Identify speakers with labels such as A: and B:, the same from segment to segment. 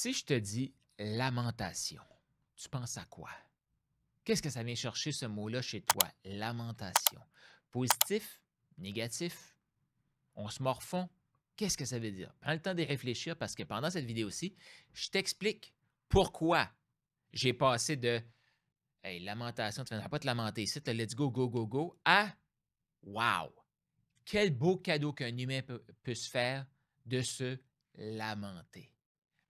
A: Si je te dis lamentation, tu penses à quoi? Qu'est-ce que ça vient chercher ce mot-là chez toi? Lamentation. Positif? Négatif? On se morfond? Qu'est-ce que ça veut dire? Prends le temps d'y réfléchir parce que pendant cette vidéo-ci, je t'explique pourquoi j'ai passé de hey, lamentation, tu ne vas pas te lamenter ici, let's go, go, go, go, à wow! Quel beau cadeau qu'un humain peut se faire de se lamenter.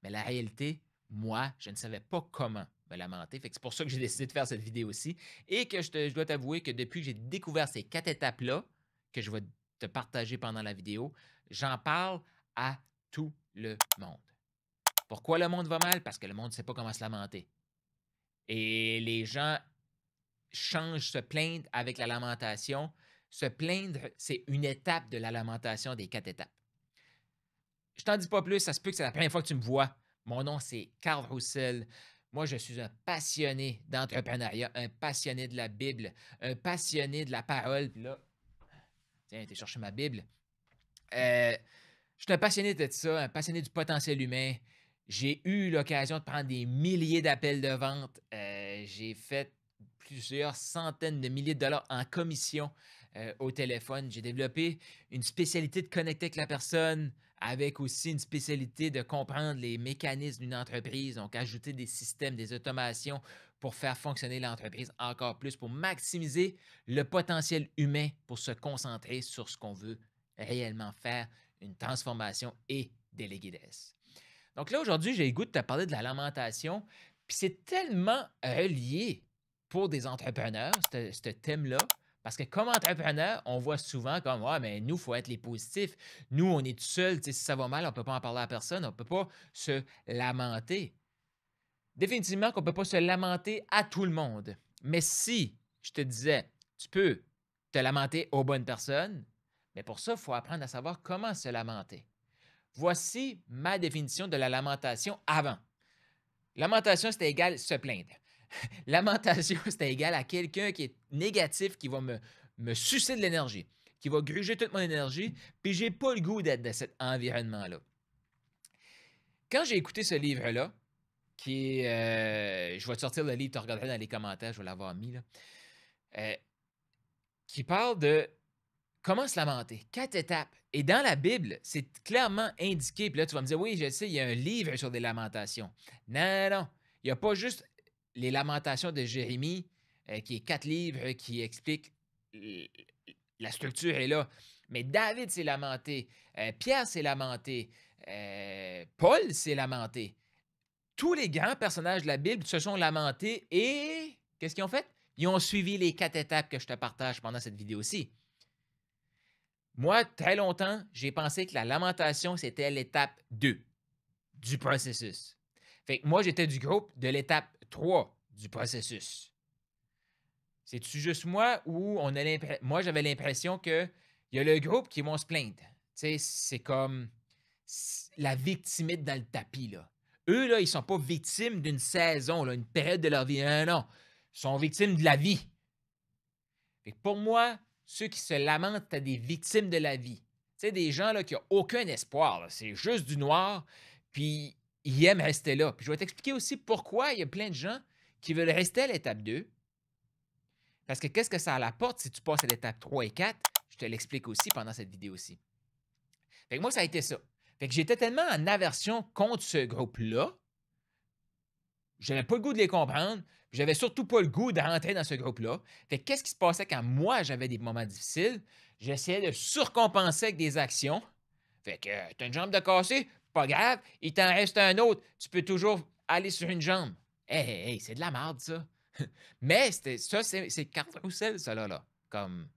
A: Mais la réalité, moi, je ne savais pas comment me lamenter. Fait que c'est pour ça que j'ai décidé de faire cette vidéo-ci et que je dois t'avouer que depuis que j'ai découvert ces 4 étapes-là, que je vais te partager pendant la vidéo, j'en parle à tout le monde. Pourquoi le monde va mal? Parce que le monde ne sait pas comment se lamenter. Et les gens se plaignent avec la lamentation. Se plaindre, c'est une étape de la lamentation des 4 étapes. Je t'en dis pas plus, ça se peut que c'est la première fois que tu me vois. Mon nom, c'est Carl Roussel. Moi, je suis un passionné d'entrepreneuriat, un passionné de la Bible, un passionné de la parole. Puis là, tiens, t'es chercher ma Bible. Je suis un passionné de ça, un passionné du potentiel humain. J'ai eu l'occasion de prendre des milliers d'appels de vente. J'ai fait plusieurs centaines de milliers de dollars en commission au téléphone. J'ai développé une spécialité de connecter avec la personne, avec aussi une spécialité de comprendre les mécanismes d'une entreprise, donc ajouter des systèmes, des automations pour faire fonctionner l'entreprise encore plus, pour maximiser le potentiel humain, pour se concentrer sur ce qu'on veut réellement faire, une transformation et déléguer des. Donc là, aujourd'hui, j'ai le goût de te parler de la lamentation, puis c'est tellement relié pour des entrepreneurs, ce thème-là, parce que comme entrepreneur, on voit souvent comme « Ah, mais nous, il faut être les positifs. Nous, on est tout seul. Si ça va mal, on ne peut pas en parler à personne. On ne peut pas se lamenter. » Définitivement qu'on ne peut pas se lamenter à tout le monde. Mais si je te disais, tu peux te lamenter aux bonnes personnes, mais pour ça, il faut apprendre à savoir comment se lamenter. Voici ma définition de la lamentation avant. Lamentation, c'était égal se plaindre. Lamentation, c'était égal à quelqu'un qui est négatif, qui va me sucer de l'énergie, qui va gruger toute mon énergie, puis j'ai pas le goût d'être dans cet environnement-là. Quand j'ai écouté ce livre-là, qui est, je vais te sortir le livre, tu regarderas dans les commentaires, je vais l'avoir mis, là, qui parle de comment se lamenter? 4 étapes. Et dans la Bible, c'est clairement indiqué. Puis là, tu vas me dire, oui, je sais, il y a un livre sur des lamentations. Non, non. Il n'y a pas juste les lamentations de Jérémie, qui est 4 livres qui expliquent la structure est là. Mais David s'est lamenté. Pierre s'est lamenté. Paul s'est lamenté. Tous les grands personnages de la Bible se sont lamentés et qu'est-ce qu'ils ont fait? Ils ont suivi les 4 étapes que je te partage pendant cette vidéo-ci. Moi, très longtemps, j'ai pensé que la lamentation, c'était l'étape 2 du processus. Fait que moi, j'étais du groupe de l'étape 3 du processus. C'est-tu juste moi ou moi, j'avais l'impression qu'il y a le groupe qui vont se plaindre. Tu sais, c'est comme la victimite dans le tapis, là. Eux, là, ils ne sont pas victimes d'une saison, là, une période de leur vie. Non, non. Ils sont victimes de la vie. Fait que pour moi, ceux qui se lamentent, c'est des victimes de la vie. Tu sais, des gens là, qui n'ont aucun espoir. C'est juste du noir, puis ils aiment rester là. Puis je vais t'expliquer aussi pourquoi il y a plein de gens qui veulent rester à l'étape 2. Parce que qu'est-ce que ça apporte si tu passes à l'étape 3 et 4? Je te l'explique aussi pendant cette vidéo-ci. Fait que moi, ça a été ça. Fait que j'étais tellement en aversion contre ce groupe-là, j'avais pas le goût de les comprendre, puis j'avais surtout pas le goût de rentrer dans ce groupe-là. Fait que qu'est-ce qui se passait quand moi, j'avais des moments difficiles? J'essayais de surcompenser avec des actions. Fait que t'as une jambe de cassée, pas grave, il t'en reste un autre. Tu peux toujours aller sur une jambe. Hey, c'est de la merde, ça. Mais c'est carte Roussel, ça, là. Comme,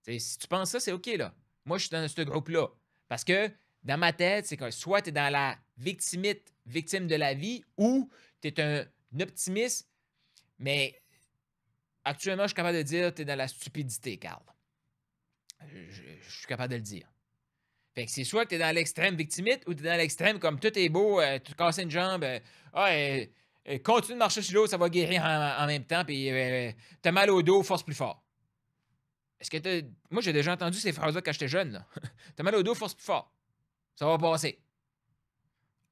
A: si tu penses ça, c'est OK, là. Moi, je suis dans ce groupe-là. Parce que dans ma tête, c'est que soit tu es dans la victimite, victime de la vie, ou tu es un optimiste, mais actuellement, je suis capable de dire que tu es dans la stupidité, Carl. Je suis capable de le dire. Fait que c'est soit que tu es dans l'extrême victimite ou tu es dans l'extrême comme tout est beau, tu te casses une jambe, continue de marcher sur l'eau, ça va guérir en même temps, puis t'as mal au dos, force plus fort. Est-ce que moi, j'ai déjà entendu ces phrases-là quand j'étais jeune. Là. T'as mal au dos, force plus fort. Ça va passer.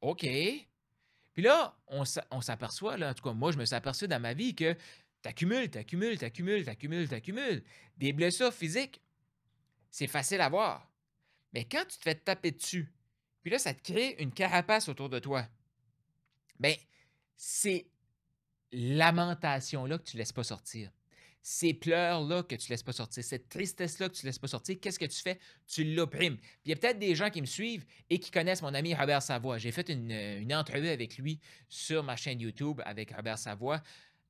A: OK. Puis Puis là, on s'aperçoit, là, en tout cas, moi, je me suis aperçu dans ma vie que t'accumules, t'accumules, t'accumules, t'accumules, t'accumules. Des blessures physiques, c'est facile à voir. Mais quand tu te fais taper dessus, puis là, ça te crée une carapace autour de toi, bien, c'est lamentation-là que tu ne laisses pas sortir. Ces pleurs-là que tu ne laisses pas sortir, cette tristesse-là que tu ne laisses pas sortir, qu'est-ce que tu fais? Tu l'opprimes. Puis il y a peut-être des gens qui me suivent et qui connaissent mon ami Robert Savoie. J'ai fait une entrevue avec lui sur ma chaîne YouTube avec Robert Savoie,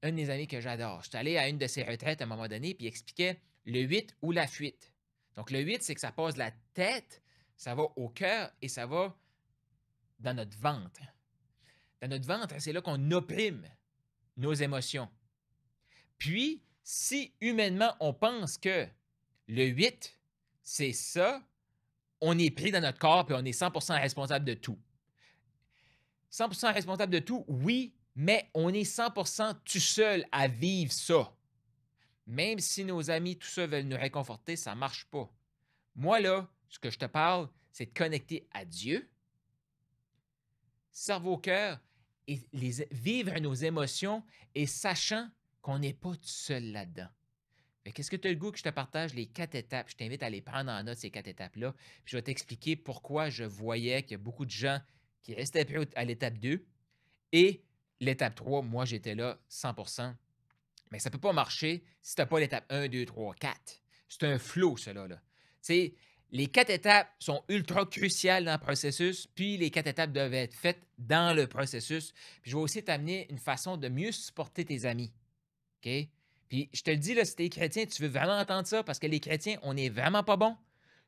A: un de mes amis que j'adore. Je suis allé à une de ses retraites à un moment donné, puis il expliquait le 8 ou la fuite. Donc le 8, c'est que ça passe de la tête, ça va au cœur et ça va dans notre ventre. Dans notre ventre, c'est là qu'on opprime nos émotions. Puis, si humainement, on pense que le 8, c'est ça, on est pris dans notre corps et on est 100% responsable de tout. 100% responsable de tout, oui, mais on est 100% tout seul à vivre ça. Même si nos amis, tout ça, veulent nous réconforter, ça ne marche pas. Moi, là, ce que je te parle, c'est de connecter à Dieu, cerveau-cœur, et vivre nos émotions et sachant qu'on n'est pas tout seul là-dedans. Qu'est-ce que tu as le goût que je te partage les 4 étapes? Je t'invite à les prendre en note, ces 4 étapes-là. Puis je vais t'expliquer pourquoi je voyais qu'il y a beaucoup de gens qui restaient pris à l'étape 2 et l'étape 3, moi, j'étais là 100%. Mais ça ne peut pas marcher si tu n'as pas l'étape 1, 2, 3, 4. C'est un flow, cela. Là. Les 4 étapes sont ultra cruciales dans le processus, puis les 4 étapes doivent être faites dans le processus. Puis je vais aussi t'amener une façon de mieux supporter tes amis. OK? Puis je te le dis, là, si tu es chrétien, tu veux vraiment entendre ça parce que les chrétiens, on n'est vraiment pas bons.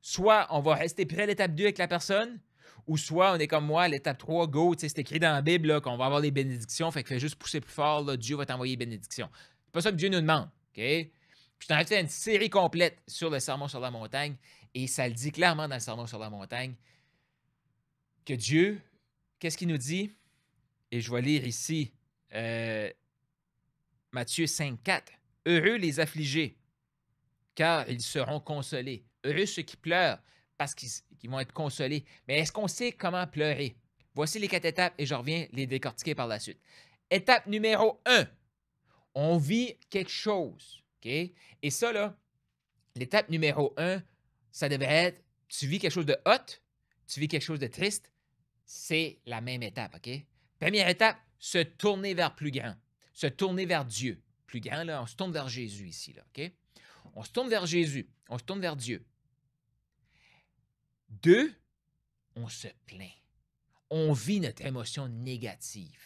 A: Soit on va rester près à l'étape 2 avec la personne, ou soit on est comme moi, à l'étape 3, go, c'est écrit dans la Bible là, qu'on va avoir les bénédictions, fait que fais juste pousser plus fort, là, Dieu va t'envoyer les bénédictions. C'est pas ça que Dieu nous demande. OK? Puis je t'en ai fait une série complète sur le Sermon sur la montagne, et ça le dit clairement dans le Sermon sur la montagne que Dieu, qu'est-ce qu'il nous dit? Et je vais lire ici Matthieu 5,4. Heureux les affligés, car ils seront consolés. Heureux ceux qui pleurent, parce qu'ils vont être consolés. Mais est-ce qu'on sait comment pleurer? Voici les 4 étapes et je reviens les décortiquer par la suite. Étape numéro 1. On vit quelque chose. OK? Et ça, là, l'étape numéro 1, ça devrait être, tu vis quelque chose de hot, tu vis quelque chose de triste, c'est la même étape. OK? Première étape, se tourner vers plus grand, se tourner vers Dieu. Plus grand, là, on se tourne vers Jésus ici, là, OK? On se tourne vers Jésus, on se tourne vers Dieu. 2, on se plaint. On vit notre émotion négative.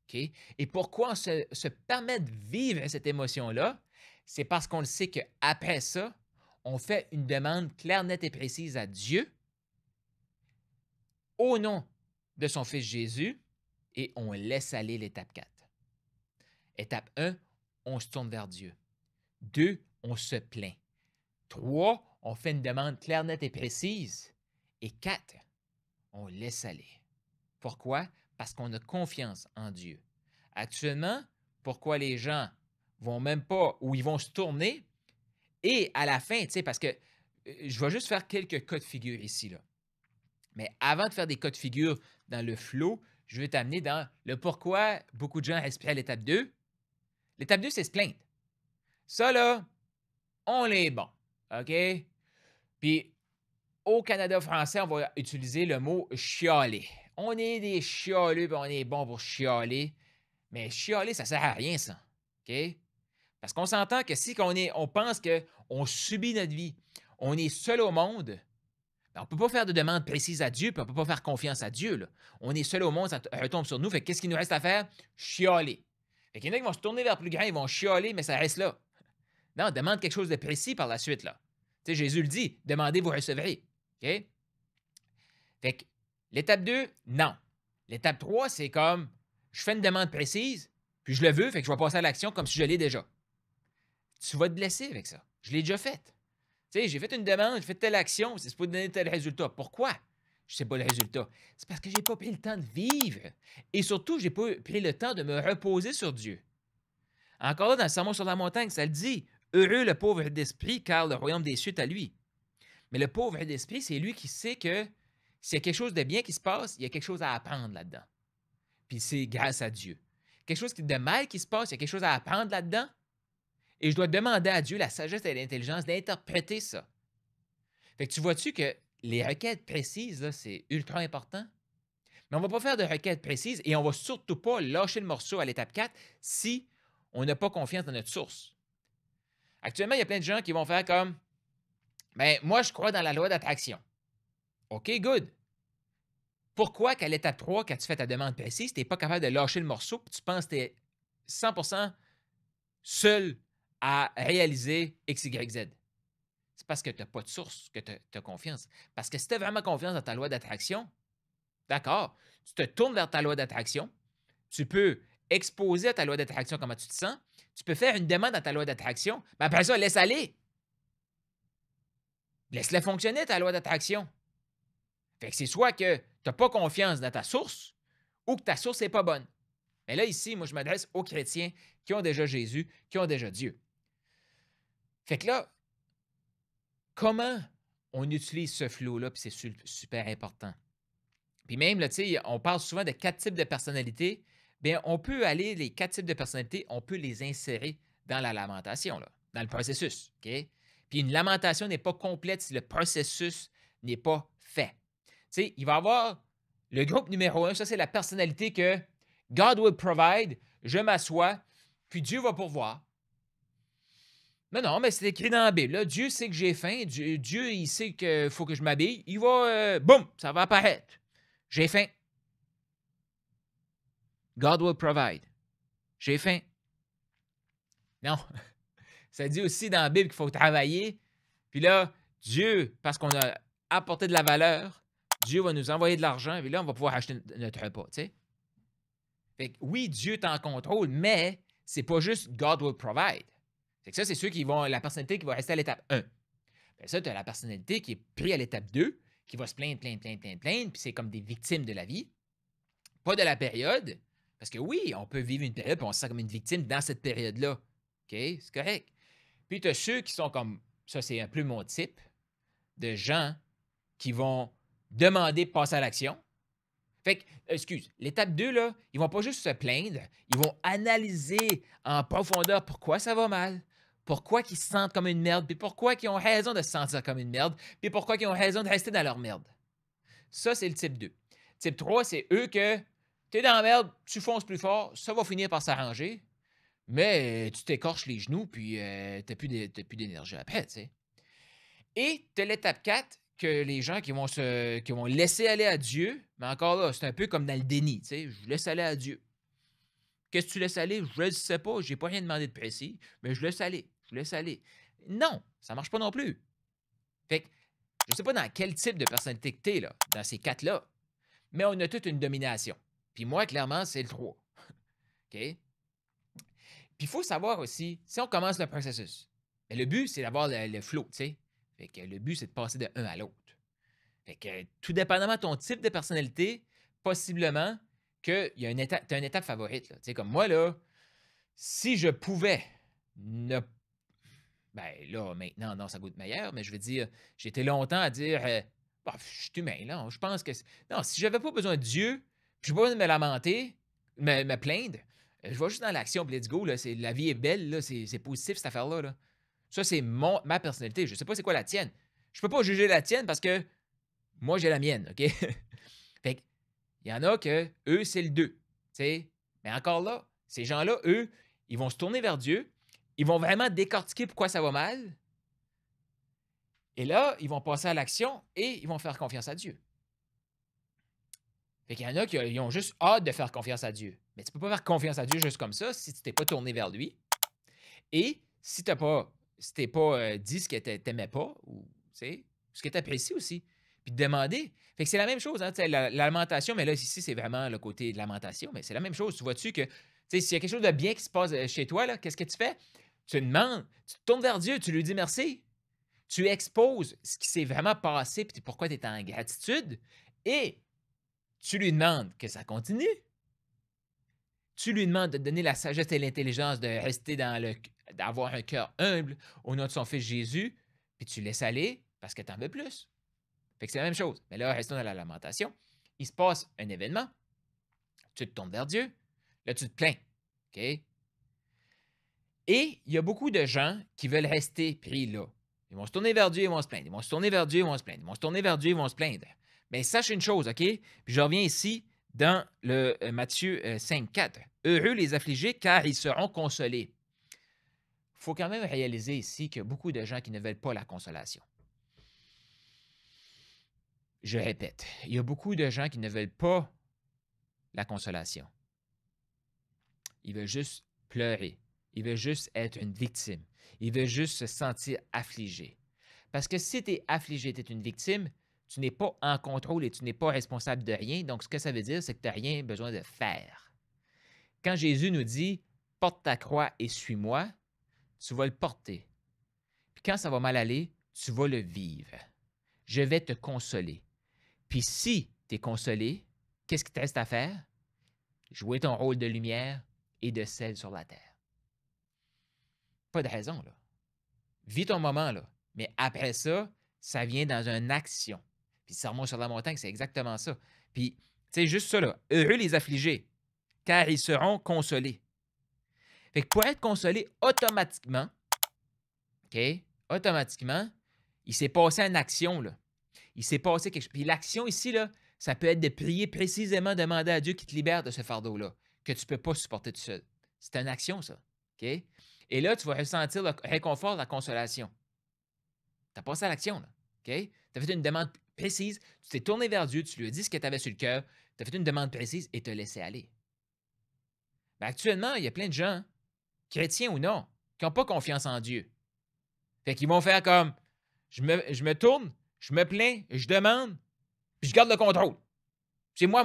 A: OK? Et pourquoi on se permet de vivre cette émotion-là? C'est parce qu'on le sait qu'après ça, on fait une demande claire, nette et précise à Dieu au nom de son Fils Jésus et on laisse aller l'étape 4. Étape 1, on se tourne vers Dieu. 2, on se plaint. 3, on fait une demande claire, nette et précise. Et 4, on laisse aller. Pourquoi? Parce qu'on a confiance en Dieu. Actuellement, pourquoi les gens vont même pas, ou ils vont se tourner, et à la fin, tu sais, parce que je vais juste faire quelques cas de figure ici, là. Mais avant de faire des cas de figure dans le flow, je vais t'amener dans le pourquoi beaucoup de gens respirent à l'étape 2. L'étape 2, c'est se plaindre. Ça, là, on est bon. OK? Puis, au Canada français, on va utiliser le mot chialer. On est des chialeux, puis on est bon pour chialer. Mais chialer, ça sert à rien, ça. OK? Parce qu'on s'entend que si on pense qu'on subit notre vie, on est seul au monde, ben on ne peut pas faire de demande précise à Dieu, puis on ne peut pas faire confiance à Dieu. Là. On est seul au monde, ça retombe sur nous. Fait qu'est-ce qu'il nous reste à faire? Chialer. Fait qu'il y en a qui vont se tourner vers plus grand, ils vont chialer, mais ça reste là. Non, demande quelque chose de précis par la suite, là. Tu sais, Jésus le dit, demandez, vous recevrez. OK? Fait que l'étape 2, non. L'étape 3, c'est comme, je fais une demande précise, puis je le veux, fait que je vais passer à l'action comme si je l'ai déjà. Tu vas te blesser avec ça. Je l'ai déjà fait. Tu sais, j'ai fait une demande, j'ai fait telle action, c'est pour donner tel résultat. Pourquoi? Je ne sais pas le résultat. C'est parce que je n'ai pas pris le temps de vivre. Et surtout, je n'ai pas pris le temps de me reposer sur Dieu. Encore là, dans le Sermon sur la montagne, ça le dit. Heureux le pauvre d'esprit, car le royaume des cieux est à lui. Mais le pauvre d'esprit, c'est lui qui sait que s'il y a quelque chose de bien qui se passe, il y a quelque chose à apprendre là-dedans. puis c'est grâce à Dieu. Quelque chose de mal qui se passe, il y a quelque chose à apprendre là-dedans, et je dois demander à Dieu la sagesse et l'intelligence d'interpréter ça. Fait que tu vois-tu que les requêtes précises, là, c'est ultra important? Mais on ne va pas faire de requêtes précises et on ne va surtout pas lâcher le morceau à l'étape 4 si on n'a pas confiance dans notre source. Actuellement, il y a plein de gens qui vont faire comme ben, moi, je crois dans la loi d'attraction. OK, good. Pourquoi qu'à l'étape 3, quand tu fais ta demande précise, tu n'es pas capable de lâcher le morceau et tu penses que tu es 100% seul à réaliser X, Y, Z? C'est parce que tu n'as pas de source, que tu as confiance. Parce que si tu as vraiment confiance dans ta loi d'attraction, d'accord, tu te tournes vers ta loi d'attraction, tu peux exposer à ta loi d'attraction comment tu te sens, tu peux faire une demande à ta loi d'attraction, mais après ça, laisse aller. Laisse-la fonctionner, ta loi d'attraction. Fait que c'est soit que tu n'as pas confiance dans ta source ou que ta source n'est pas bonne. Mais là, ici, moi, je m'adresse aux chrétiens qui ont déjà Jésus, qui ont déjà Dieu. Fait que là, comment on utilise ce flow-là, puis c'est super important. Puis même, là, tu sais, on parle souvent de 4 types de personnalités. Bien, on peut aller, les 4 types de personnalités, on peut les insérer dans la lamentation, là, dans le processus. OK? Puis une lamentation n'est pas complète si le processus n'est pas fait. Tu sais, il va y avoir le groupe numéro 1, ça, c'est la personnalité que God will provide, je m'assois, puis Dieu va pourvoir. Mais non, mais c'est écrit dans la Bible. Là. Dieu sait que j'ai faim. Dieu, il sait qu'il faut que je m'habille. Il va, boum, ça va apparaître. J'ai faim. God will provide. J'ai faim. Non. Ça dit aussi dans la Bible qu'il faut travailler. Puis là, Dieu, parce qu'on a apporté de la valeur, Dieu va nous envoyer de l'argent. Et là, on va pouvoir acheter notre repas. Tu sais? Fait que oui, Dieu est en contrôle, mais c'est pas juste God will provide. Fait que ça, c'est ceux qui vont, la personnalité qui va rester à l'étape 1. Puis ça, tu as la personnalité qui est prise à l'étape 2, qui va se plaindre, puis c'est comme des victimes de la vie. Pas de la période, parce que oui, on peut vivre une période et on se sent comme une victime dans cette période-là. OK? C'est correct. Puis tu as ceux qui sont comme, ça c'est un peu mon type, de gens qui vont demander de passer à l'action. Fait que, l'étape 2, là, ils vont pas juste se plaindre, ils vont analyser en profondeur pourquoi ça va mal, pourquoi ils se sentent comme une merde, puis pourquoi ils ont raison de se sentir comme une merde, puis pourquoi ils ont raison de rester dans leur merde. Ça, c'est le type 2. Type 3, c'est eux que tu es dans la merde, tu fonces plus fort, ça va finir par s'arranger, mais tu t'écorches les genoux, puis tu n'as plus d'énergie après, tu sais. Et tu as l'étape 4, que les gens qui vont laisser aller à Dieu, mais encore là, c'est un peu comme dans le déni, tu sais, je laisse aller à Dieu. Qu'est-ce que tu laisses aller? Je ne le sais pas, je n'ai pas rien demandé de précis, mais je laisse aller, je laisse aller. Non, ça ne marche pas non plus. Fait que, je ne sais pas dans quel type de personnalité que tu es, là, dans ces 4-là, mais on a toute une domination. Puis moi, clairement, c'est le 3. OK? Puis il faut savoir aussi, si on commence le processus, bien, le but, c'est d'avoir le flow, tu sais. Fait que le but, c'est de passer de un à l'autre. Fait que tout dépendamment de ton type de personnalité, possiblement que tu as une étape favorite. Là. Tu sais, comme moi, là, si je pouvais ne. Ben là, maintenant, non, ça goûte meilleur, mais je veux dire, j'étais longtemps à dire bah, je suis humain, là. Je pense que. Non, si j'avais pas besoin de Dieu, puis je n'ai pas besoin de me lamenter, me plaindre, je vais juste dans l'action, puis let's go, là, la vie est belle, là, c'est positif cette affaire-là. Là. Ça, c'est ma personnalité. Je ne sais pas c'est quoi la tienne. Je peux pas juger la tienne parce que moi, j'ai la mienne, OK? Fait que, il y en a que, eux, c'est le 2. Tu sais? Mais encore là, ces gens-là, eux, ils vont se tourner vers Dieu. Ils vont vraiment décortiquer pourquoi ça va mal. Et là, ils vont passer à l'action et ils vont faire confiance à Dieu. Fait qu'il y en a qui ils ont juste hâte de faire confiance à Dieu. Mais tu ne peux pas faire confiance à Dieu juste comme ça si tu t'es pas tourné vers lui. Et si tu n'as pas, si t'es pas dit ce que tu n'aimais pas, ou ce que tu apprécies aussi, puis te demander. Fait que c'est la même chose, hein, la lamentation, mais là, ici, c'est vraiment le côté de lamentation, mais c'est la même chose. Tu vois-tu que s'il y a quelque chose de bien qui se passe chez toi, là, qu'est-ce que tu fais? Tu demandes, tu te tournes vers Dieu, tu lui dis merci. Tu exposes ce qui s'est vraiment passé, puis pourquoi tu es en gratitude, et tu lui demandes que ça continue. Tu lui demandes de te donner la sagesse et l'intelligence de rester d'avoir un cœur humble au nom de son Fils Jésus, puis tu laisses aller parce que tu en veux plus. Fait que c'est la même chose. Mais là, restons dans la lamentation. Il se passe un événement. Tu te tournes vers Dieu. Là, tu te plains. OK? Et il y a beaucoup de gens qui veulent rester pris là. Ils vont se tourner vers Dieu, ils vont se plaindre. Ils vont se tourner vers Dieu, ils vont se plaindre. Ils vont se tourner vers Dieu, ils vont se plaindre. Mais sache une chose, OK? Puis je reviens ici dans le Matthieu 5, 4. Heureux les affligés, car ils seront consolés. Il faut quand même réaliser ici qu'il y a beaucoup de gens qui ne veulent pas la consolation. Je répète, il y a beaucoup de gens qui ne veulent pas la consolation. Ils veulent juste pleurer. Ils veulent juste être une victime. Ils veulent juste se sentir affligés. Parce que si tu es affligé, tu es une victime, tu n'es pas en contrôle et tu n'es pas responsable de rien. Donc, ce que ça veut dire, c'est que tu n'as rien besoin de faire. Quand Jésus nous dit « Porte ta croix et suis-moi », tu vas le porter. Puis quand ça va mal aller, tu vas le vivre. Je vais te consoler. Puis si tu es consolé, qu'est-ce qu'il te reste à faire? Jouer ton rôle de lumière et de sel sur la terre. Pas de raison, là. Vis ton moment, là. Mais après ça, ça vient dans une action. Puis Sermon sur la montagne, c'est exactement ça. Puis, tu sais, juste ça, là. Heureux les affligés, car ils seront consolés. Fait que pour être consolé automatiquement, OK, automatiquement, il s'est passé une action, là. Il s'est passé quelque chose. Puis l'action ici, là, ça peut être de prier précisément, demander à Dieu qu'il te libère de ce fardeau-là, que tu ne peux pas supporter tout seul. C'est une action, ça. OK? Et là, tu vas ressentir le réconfort, la consolation. Tu as passé à l'action, là. OK? Tu as fait une demande précise, tu t'es tourné vers Dieu, tu lui as dit ce que tu avais sur le cœur, tu as fait une demande précise et te laissé aller. Mais actuellement, il y a plein de gens, chrétiens ou non, qui n'ont pas confiance en Dieu. Fait qu'ils vont faire comme je me tourne, je me plains, je demande, puis je garde le contrôle. C'est moi.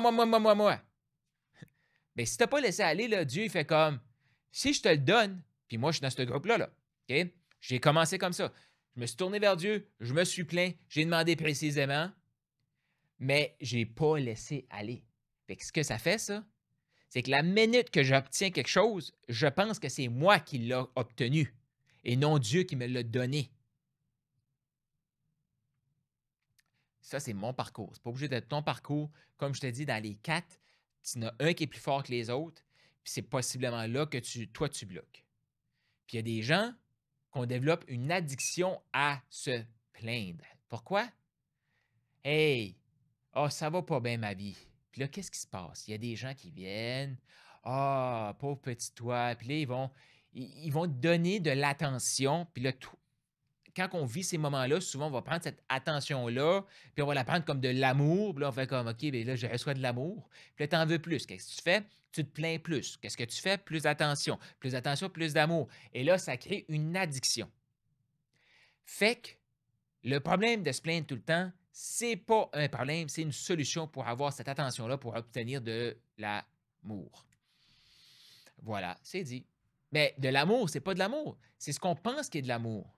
A: Mais si tu n'as pas laissé aller, là, Dieu il fait comme si je te le donne, puis moi je suis dans ce groupe-là, là, OK? J'ai commencé comme ça. Je me suis tourné vers Dieu, je me suis plaint, j'ai demandé précisément, mais je n'ai pas laissé aller. Fait que ce que ça fait, ça, c'est que la minute que j'obtiens quelque chose, je pense que c'est moi qui l'ai obtenu et non Dieu qui me l'a donné. Ça, c'est mon parcours. Ce n'est pas obligé d'être ton parcours. Comme je te dis, dans les 4, tu en as un qui est plus fort que les autres, puis c'est possiblement là que toi, tu bloques. Puis il y a des gens qu'on développe une addiction à se plaindre. Pourquoi? Hey, oh, ça va pas bien ma vie. Puis là, qu'est-ce qui se passe? Il y a des gens qui viennent. Ah, pauvre petit toi. Puis là, ils vont te donner de l'attention. Puis là, quand on vit ces moments-là, souvent, on va prendre cette attention-là, puis on va la prendre comme de l'amour. Puis là, on fait comme, OK, bien là, je reçois de l'amour. Puis là, tu en veux plus. Qu'est-ce que tu fais? Tu te plains plus. Qu'est-ce que tu fais? Plus d'attention. Plus d'attention, plus d'amour. Et là, ça crée une addiction. Fait que le problème de se plaindre tout le temps, c'est pas un problème, c'est une solution pour avoir cette attention-là, pour obtenir de l'amour. Voilà, c'est dit. Mais de l'amour, c'est pas de l'amour. C'est ce qu'on pense qui est de l'amour.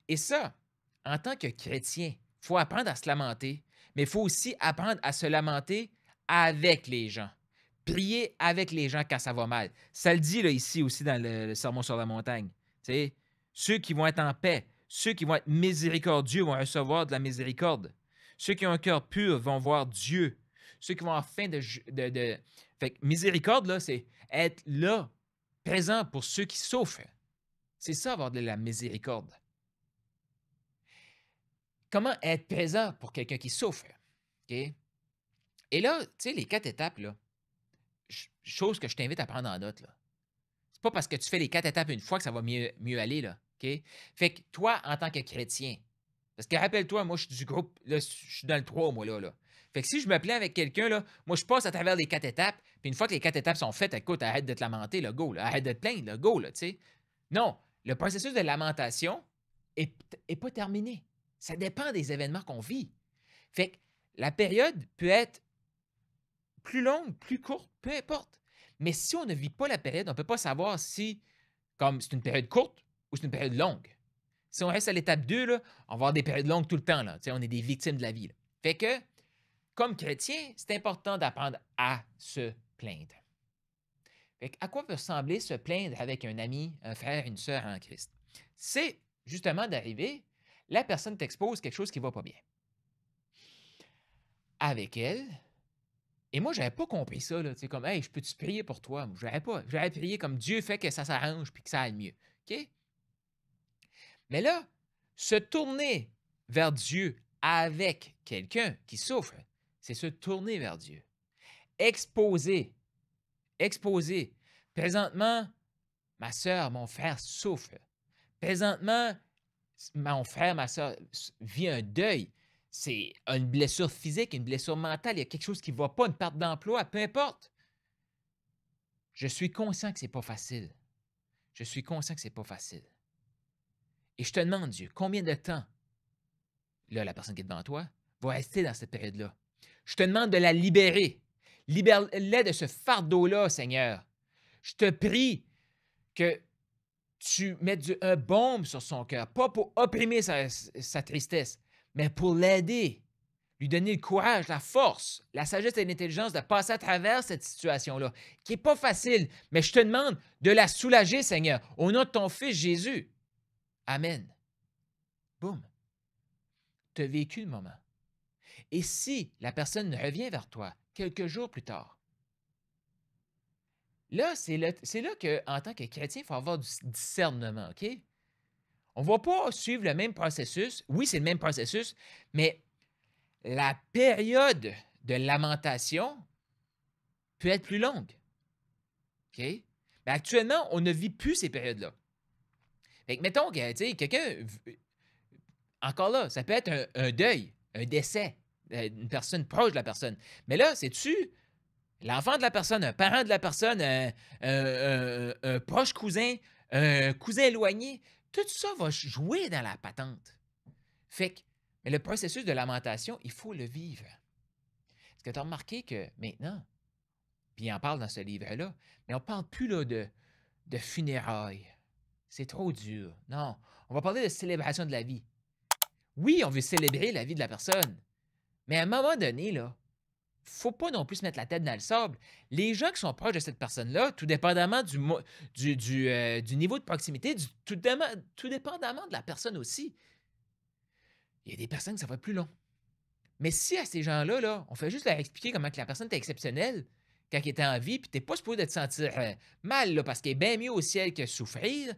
A: Et ça, en tant que chrétien, il faut apprendre à se lamenter, mais il faut aussi apprendre à se lamenter avec les gens. Prier avec les gens quand ça va mal. Ça le dit là, ici aussi dans le Sermon sur la montagne. Tu sais, ceux qui vont être en paix, ceux qui vont être miséricordieux vont recevoir de la miséricorde. Ceux qui ont un cœur pur vont voir Dieu. Ceux qui vont avoir faim de... Fait que miséricorde, là, c'est être là, présent pour ceux qui souffrent. C'est ça, avoir de la miséricorde. Comment être présent pour quelqu'un qui souffre? OK? Et là, tu sais, les 4 étapes, là, chose que je t'invite à prendre en note, là. C'est pas parce que tu fais les 4 étapes une fois que ça va mieux aller, là. OK? Fait que toi, en tant que chrétien, parce que rappelle-toi, moi, je suis du groupe, là, je suis dans le 3, moi, là. Fait que si je me plains avec quelqu'un, là, moi, je passe à travers les 4 étapes, puis une fois que les 4 étapes sont faites, écoute, arrête de te lamenter, là, go, là, arrête de te plaindre, là, go, là, tu sais. Non, le processus de lamentation est pas terminé. Ça dépend des événements qu'on vit. Fait que la période peut être plus longue, plus courte, peu importe. Mais si on ne vit pas la période, on ne peut pas savoir si comme c'est une période courte ou c'est une période longue. Si on reste à l'étape 2, là, on va avoir des périodes longues tout le temps. Là. On est des victimes de la vie. Là. Fait que, comme chrétien, c'est important d'apprendre à se plaindre. Fait que, à quoi peut ressembler se plaindre avec un ami, un frère, une sœur en Christ? C'est justement d'arriver, la personne t'expose quelque chose qui ne va pas bien. Avec elle, Et moi, je n'avais pas compris ça, là. Tu sais, comme, hey, je peux-tu prier pour toi? Je n'avais pas. J'avais prié comme Dieu fait que ça s'arrange puis que ça aille mieux. OK? Mais là, se tourner vers Dieu avec quelqu'un qui souffre, c'est se tourner vers Dieu. Exposer. Exposer. Présentement, ma soeur, mon frère souffre. Présentement, mon frère, ma soeur vit un deuil. C'est une blessure physique, une blessure mentale, il y a quelque chose qui ne va pas, une perte d'emploi, peu importe. Je suis conscient que ce n'est pas facile. Je suis conscient que ce n'est pas facile. Et je te demande, Dieu, combien de temps, là, la personne qui est devant toi, va rester dans cette période-là? Je te demande de la libérer. Libère-les de ce fardeau-là, Seigneur. Je te prie que tu mettes un baume sur son cœur, pas pour opprimer sa tristesse, mais pour l'aider, lui donner le courage, la force, la sagesse et l'intelligence de passer à travers cette situation-là, qui n'est pas facile, mais je te demande de la soulager, Seigneur, au nom de ton Fils Jésus. Amen. Boum. Tu as vécu le moment. Et si la personne revient vers toi quelques jours plus tard, là, c'est là qu'en tant que chrétien, il faut avoir du discernement, OK? On ne va pas suivre le même processus. Oui, c'est le même processus, mais la période de lamentation peut être plus longue. OK? Mais actuellement, on ne vit plus ces périodes-là. Fait que mettons que, tu sais, quelqu'un, encore là, ça peut être un deuil, un décès, une personne proche de la personne. Mais là, c'est-tu l'enfant de la personne, un parent de la personne, un proche cousin, un cousin éloigné? Tout ça va jouer dans la patente. Fait que, mais le processus de lamentation, il faut le vivre. Est-ce que tu as remarqué que maintenant, puis il en parle dans ce livre-là, mais on ne parle plus là, de funérailles. C'est trop dur. Non, on va parler de célébration de la vie. Oui, on veut célébrer la vie de la personne, mais à un moment donné, là, il ne faut pas non plus se mettre la tête dans le sable. Les gens qui sont proches de cette personne-là, tout dépendamment du niveau de proximité, tout dépendamment de la personne aussi, il y a des personnes que ça va être plus long. Mais si à ces gens-là, là, on fait juste leur expliquer comment que la personne était exceptionnelle quand elle était en vie, puis tu n'es pas supposé de te sentir mal, là, parce qu'elle est bien mieux au ciel que souffrir,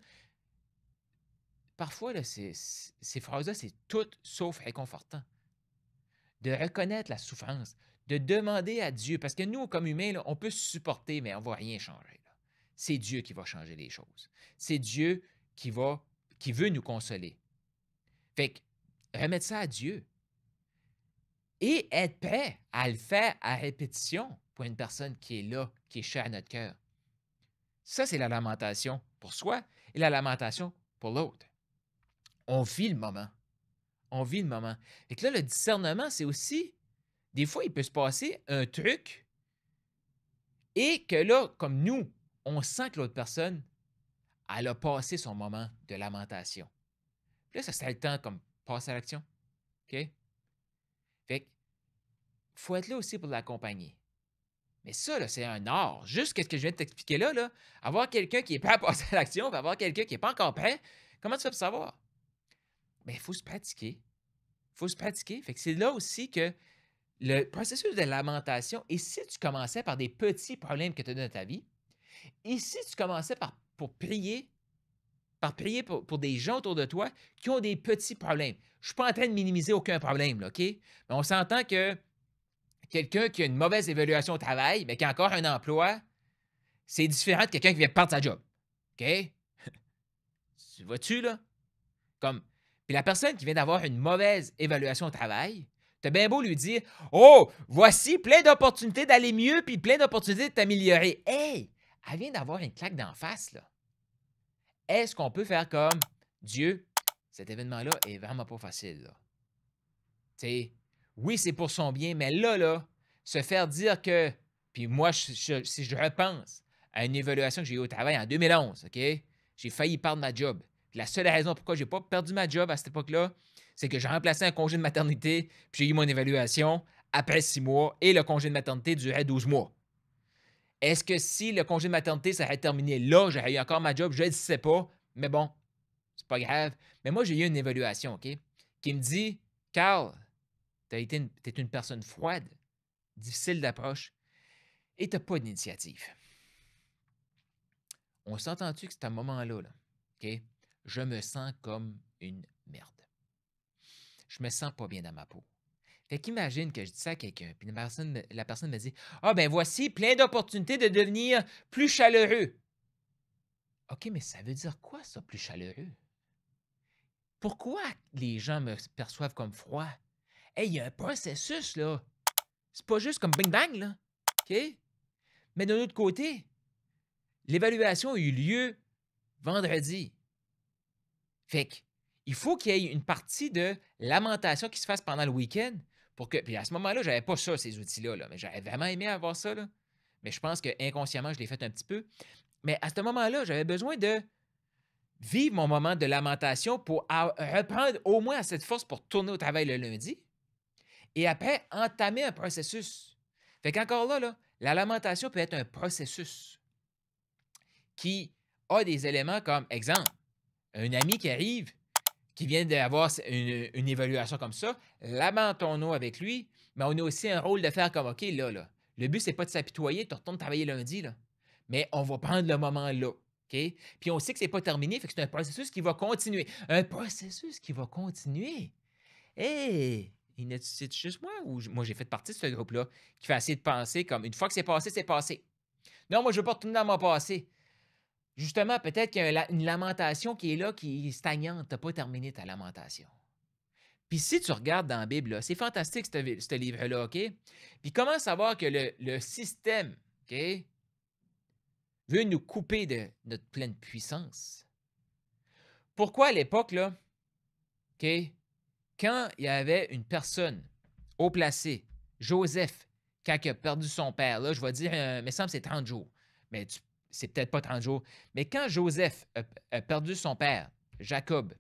A: parfois, là, ces phrases-là, c'est tout sauf réconfortant. De reconnaître la souffrance, de demander à Dieu, parce que nous, comme humains, là, on peut se supporter, mais on ne va rien changer. Là. C'est Dieu qui va changer les choses. C'est Dieu qui veut nous consoler. Fait que, remettre ça à Dieu. Et être prêt à le faire à répétition pour une personne qui est là, qui est chère à notre cœur. Ça, c'est la lamentation pour soi et la lamentation pour l'autre. On vit le moment. On vit le moment. Et que là, le discernement, c'est aussi, des fois, il peut se passer un truc et que là, comme nous, on sent que l'autre personne, elle a passé son moment de lamentation. Puis là, ça serait le temps comme passer à l'action. OK? Fait que, faut être là aussi pour l'accompagner. Mais ça, là, c'est un art. Juste ce que je viens de t'expliquer là, avoir quelqu'un qui est prêt à passer à l'action, puis avoir quelqu'un qui n'est pas encore prêt, comment tu vas savoir? Mais il faut se pratiquer. Il faut se pratiquer. Fait que c'est là aussi que le processus de lamentation, et si tu commençais par des petits problèmes que tu as dans ta vie, et si tu commençais pour prier, pour des gens autour de toi qui ont des petits problèmes. Je ne suis pas en train de minimiser aucun problème, là, OK? Mais on s'entend que quelqu'un qui a une mauvaise évaluation au travail, mais qui a encore un emploi, c'est différent de quelqu'un qui vient de perdre sa job. OK? Tu vois-tu, là? Comme. Puis la personne qui vient d'avoir une mauvaise évaluation au travail, t'as bien beau lui dire: Oh, voici plein d'opportunités d'aller mieux, puis plein d'opportunités de t'améliorer. Hey! Elle vient d'avoir une claque d'en face, là. Est-ce qu'on peut faire comme Dieu, cet événement-là est vraiment pas facile, là? Tu sais, oui, c'est pour son bien, mais là, se faire dire que. Puis moi, si je repense à une évaluation que j'ai eue au travail en 2011, OK? J'ai failli perdre ma job. Puis la seule raison pourquoi je n'ai pas perdu ma job à cette époque-là, c'est que j'ai remplacé un congé de maternité, puis j'ai eu mon évaluation après 6 mois et le congé de maternité durait 12 mois. Est-ce que si le congé de maternité s'aurait terminé là, j'aurais eu encore ma job? Je ne sais pas, mais bon, c'est pas grave. Mais moi, j'ai eu une évaluation, OK? Qui me dit: Carl, t'es une personne froide, difficile d'approche, et tu n'as pas d'initiative. On s'entend-tu que c'est à un moment-là, là, OK? Je me sens comme une merde. Je me sens pas bien dans ma peau. Fait qu'imagine que je dis ça à quelqu'un, puis la personne me dit: «Ah ben voici plein d'opportunités de devenir plus chaleureux.» OK, mais ça veut dire quoi ça, plus chaleureux? Pourquoi les gens me perçoivent comme froid? Hey, il y a un processus, là. C'est pas juste comme bing bang, là. OK? Mais d'un autre côté, l'évaluation a eu lieu vendredi. Fait que, il faut qu'il y ait une partie de lamentation qui se fasse pendant le week-end pour que. Puis à ce moment-là, j'avais pas ça, ces outils-là, là, mais j'aurais vraiment aimé avoir ça, là. Mais je pense que inconsciemment, je l'ai fait un petit peu. Mais à ce moment-là, j'avais besoin de vivre mon moment de lamentation pour reprendre au moins cette force pour tourner au travail le lundi et après entamer un processus. Fait qu'encore là, la lamentation peut être un processus qui a des éléments comme, exemple, un ami qui arrive, qui vient d'avoir une évaluation comme ça, lamentons-nous avec lui, mais on a aussi un rôle de faire comme, OK, là, le but, c'est pas de s'apitoyer, tu retournes travailler lundi, là, mais on va prendre le moment là, OK? Puis on sait que c'est pas terminé, fait que c'est un processus qui va continuer. Un processus qui va continuer. Hey! C'est juste moi ou moi j'ai fait partie de ce groupe-là qui fait essayer de penser comme une fois que c'est passé, c'est passé. Non, moi je veux pas retourner dans mon passé. Justement, peut-être qu'il y a une lamentation qui est là, qui est stagnante. Tu n'as pas terminé ta lamentation. Puis si tu regardes dans la Bible, là, c'est fantastique ce livre-là, OK? Puis comment savoir que le système, OK, veut nous couper de notre pleine puissance? Pourquoi à l'époque, là, OK, quand il y avait une personne haut placée, Joseph, quand il a perdu son père, là, je vais dire, il me semble que c'est 30 jours, mais c'est peut-être pas 30 jours, mais quand Joseph a perdu son père, Jacob,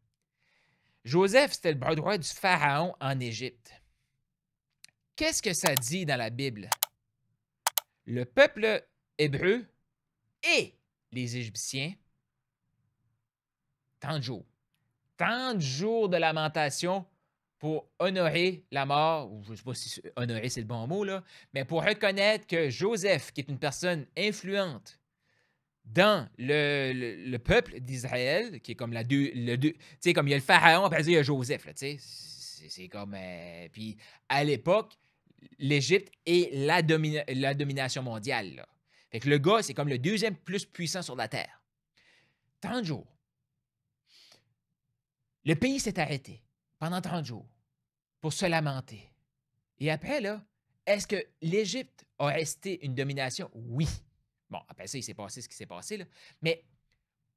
A: Joseph, c'était le bras droit du Pharaon en Égypte. Qu'est-ce que ça dit dans la Bible? Le peuple hébreu et les Égyptiens, 30 jours. 30 jours de lamentation pour honorer la mort, ou je ne sais pas si honorer c'est le bon mot, là, mais pour reconnaître que Joseph, qui est une personne influente dans le peuple d'Israël, qui est comme tu sais, comme il y a le pharaon, après il y a Joseph, là, tu sais, c'est comme, puis à l'époque, l'Égypte est la domination mondiale, là. Fait que le gars, c'est comme le deuxième plus puissant sur la Terre. 30 jours. Le pays s'est arrêté pendant 30 jours pour se lamenter. Et après, là, est-ce que l'Égypte a resté une domination? Oui. Bon, après ça, il s'est passé ce qui s'est passé, là. Mais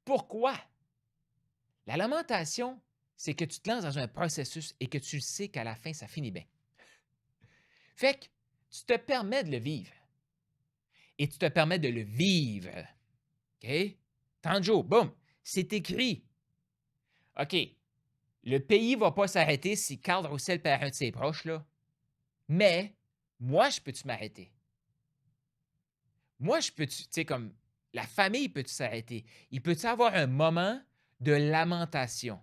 A: pourquoi? La lamentation, c'est que tu te lances dans un processus et que tu sais qu'à la fin, ça finit bien. Fait que tu te permets de le vivre. Et tu te permets de le vivre. OK? 30 jours, boum, c'est écrit. OK, le pays ne va pas s'arrêter si Karl Roussel perd un de ses proches, là. Mais, moi, je peux-tu m'arrêter? Moi, je peux-tu, tu sais, comme la famille peut-tu s'arrêter? Il peut-tu avoir un moment de lamentation?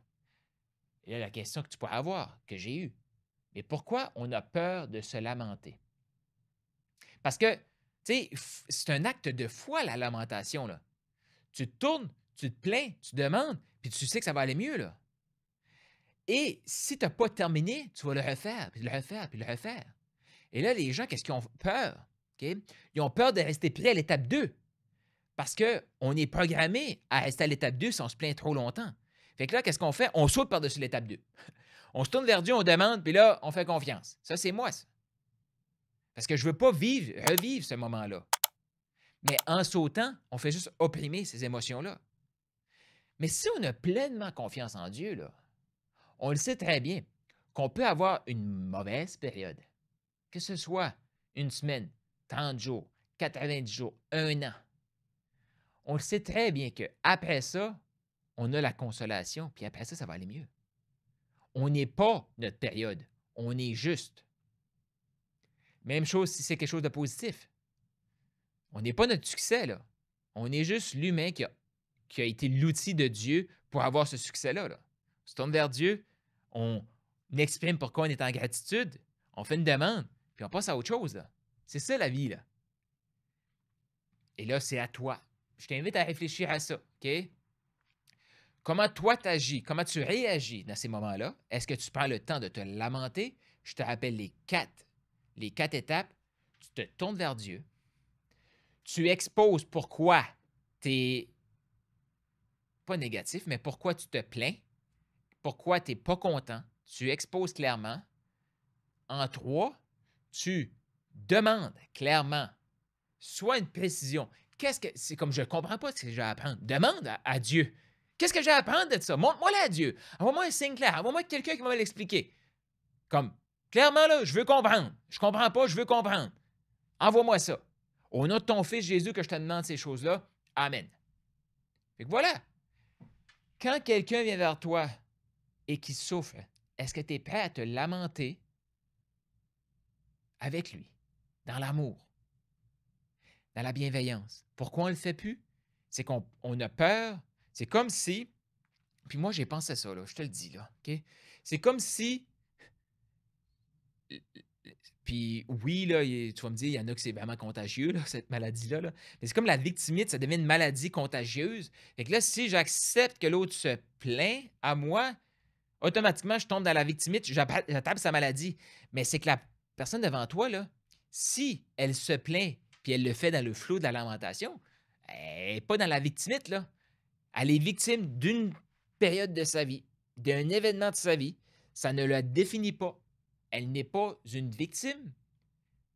A: Et là, la question que tu pourrais avoir, que j'ai eue, mais pourquoi on a peur de se lamenter? Parce que, tu sais, c'est un acte de foi, la lamentation, là. Tu te tournes, tu te plains, tu demandes, puis tu sais que ça va aller mieux, là. Et si tu n'as pas terminé, tu vas le refaire, puis le refaire, puis le refaire. Et là, les gens, qu'est-ce qu'ils ont peur? OK? Ils ont peur de rester pris à l'étape 2 parce qu'on est programmé à rester à l'étape 2 si on se plaint trop longtemps. Fait que là, qu'est-ce qu'on fait? On saute par-dessus l'étape 2. On se tourne vers Dieu, on demande, puis là, on fait confiance. Ça, c'est moi, ça. Parce que je ne veux pas revivre ce moment-là. Mais en sautant, on fait juste opprimer ces émotions-là. Mais si on a pleinement confiance en Dieu, là, on le sait très bien qu'on peut avoir une mauvaise période. Que ce soit une semaine, 30 jours, 90 jours, un an. On le sait très bien qu'après ça, on a la consolation, puis après ça, ça va aller mieux. On n'est pas notre période, on est juste. Même chose si c'est quelque chose de positif. On n'est pas notre succès, là. On est juste l'humain qui a été l'outil de Dieu pour avoir ce succès-là. Là. On se tourne vers Dieu, on exprime pourquoi on est en gratitude, on fait une demande, puis on passe à autre chose. Là. C'est ça la vie. Là. Et là, c'est à toi. Je t'invite à réfléchir à ça, OK? Comment toi t'agis? Comment tu réagis dans ces moments-là? Est-ce que tu prends le temps de te lamenter? Je te rappelle les quatre étapes. Tu te tournes vers Dieu. Tu exposes pourquoi tu es pas négatif, mais pourquoi tu te plains, pourquoi tu n'es pas content. Tu exposes clairement. En 3, tu demandes clairement, soit une précision. Qu'est-ce que c'est comme je ne comprends pas ce que j'ai à apprendre. Demande à Dieu. Qu'est-ce que j'ai à apprendre de ça? Montre-moi là à Dieu. Envoie-moi un signe clair. Envoie-moi quelqu'un qui va me l'expliquer. Comme, clairement, là, je veux comprendre. Je comprends pas, je veux comprendre. Envoie-moi ça. Au nom de ton Fils Jésus que je te demande ces choses-là. Amen. Fait que voilà. Quand quelqu'un vient vers toi et qui souffre, est-ce que tu es prêt à te lamenter avec lui, dans l'amour, dans la bienveillance? Pourquoi on ne le fait plus? C'est qu'on a peur. C'est comme si, puis moi j'ai pensé à ça, là, je te le dis, là, OK? C'est comme si, puis oui, là, tu vas me dire, il y en a que c'est vraiment contagieux, là, cette maladie-là, là. Mais c'est comme la victimite, ça devient une maladie contagieuse. Fait que là, si j'accepte que l'autre se plaint à moi, automatiquement, je tombe dans la victimite, j'attrape sa maladie. Mais c'est que la personne devant toi, là, si elle se plaint, puis elle le fait dans le flot de la lamentation, elle n'est pas dans la victimite, là. Elle est victime d'une période de sa vie, d'un événement de sa vie. Ça ne la définit pas. Elle n'est pas une victime,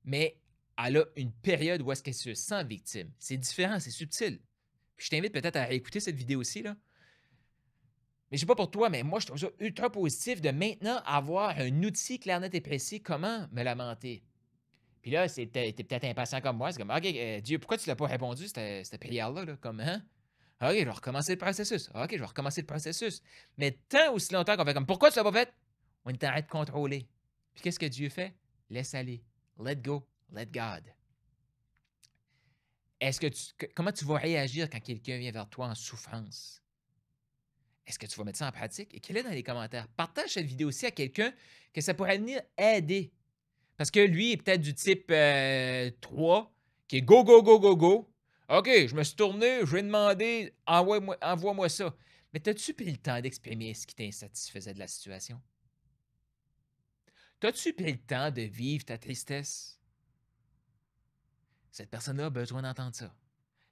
A: mais elle a une période où est-ce qu'elle se sent victime. C'est différent, c'est subtil. Puis je t'invite peut-être à écouter cette vidéo aussi, là. Mais je sais pas pour toi, mais moi, je trouve ça ultra positif de maintenant avoir un outil clair, net et précis, comment me lamenter. Puis là, t'es peut-être impatient comme moi. C'est comme, OK, Dieu, pourquoi tu l'as pas répondu, cette prière-là? Là, comme, hein? OK, je vais recommencer le processus. OK, je vais recommencer le processus. Mais tant aussi longtemps qu'on fait comme, pourquoi tu l'as pas fait? On est en train de contrôler. Puis qu'est-ce que Dieu fait? Laisse aller. Let go. Let God. Comment tu vas réagir quand quelqu'un vient vers toi en souffrance? Est-ce que tu vas mettre ça en pratique? Écris-le dans les commentaires. Partage cette vidéo aussi à quelqu'un que ça pourrait venir aider. Parce que lui est peut-être du type 3, qui est go, go, go, go, go. OK, je me suis tourné, je vais demander, envoie-moi ça. Mais as-tu pris le temps d'exprimer ce qui t'insatisfaisait de la situation? T'as-tu pris le temps de vivre ta tristesse? Cette personne-là a besoin d'entendre ça.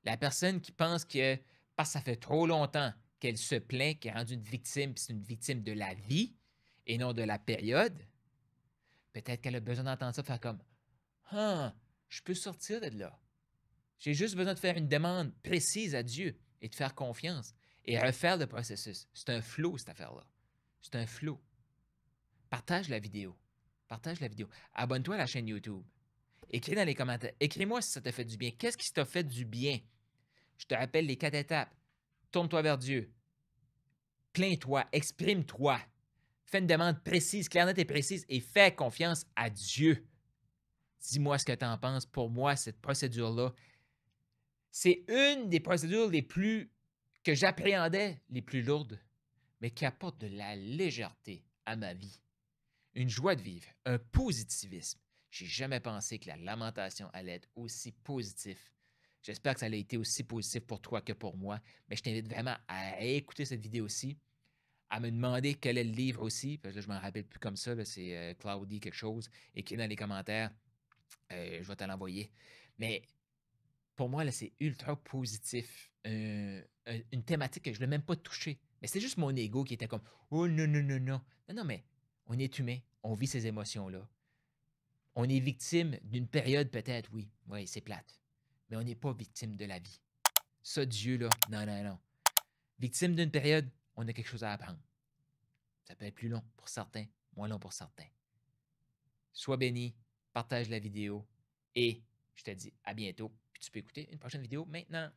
A: La personne qui pense que parce que ça fait trop longtemps qu'elle se plaint, qu'elle est rendue une victime, puis c'est une victime de la vie et non de la période, peut-être qu'elle a besoin d'entendre ça, faire comme ah, je peux sortir de là. J'ai juste besoin de faire une demande précise à Dieu et de faire confiance et refaire le processus. C'est un flow, cette affaire-là. C'est un flow. Partage la vidéo. Partage la vidéo. Abonne-toi à la chaîne YouTube. Écris dans les commentaires. Écris-moi si ça t'a fait du bien. Qu'est-ce qui t'a fait du bien? Je te rappelle les 4 étapes. Tourne-toi vers Dieu. Plains-toi. Exprime-toi. Fais une demande précise, claire, nette et précise et fais confiance à Dieu. Dis-moi ce que tu en penses. Pour moi, cette procédure-là, c'est une des procédures les plus que j'appréhendais, les plus lourdes, mais qui apporte de la légèreté à ma vie. Une joie de vivre, un positivisme. J'ai jamais pensé que la lamentation allait être aussi positif. J'espère que ça a été aussi positif pour toi que pour moi, mais je t'invite vraiment à écouter cette vidéo-ci, à me demander quel est le livre aussi, parce que là, je ne m'en rappelle plus comme ça, c'est Cloudy quelque chose, écrit dans les commentaires, je vais te l'envoyer. Mais pour moi, là, c'est ultra positif, une thématique que je ne l'ai même pas touchée. Mais c'est juste mon ego qui était comme « Oh non, non, non, non. » Non, non, mais on est humain, on vit ces émotions-là. On est victime d'une période peut-être, oui. Oui, c'est plate. Mais on n'est pas victime de la vie. Ça, Dieu, là, non, non, non. Victime d'une période, on a quelque chose à apprendre. Ça peut être plus long pour certains, moins long pour certains. Sois béni, partage la vidéo et je te dis à bientôt. Puis tu peux écouter une prochaine vidéo maintenant.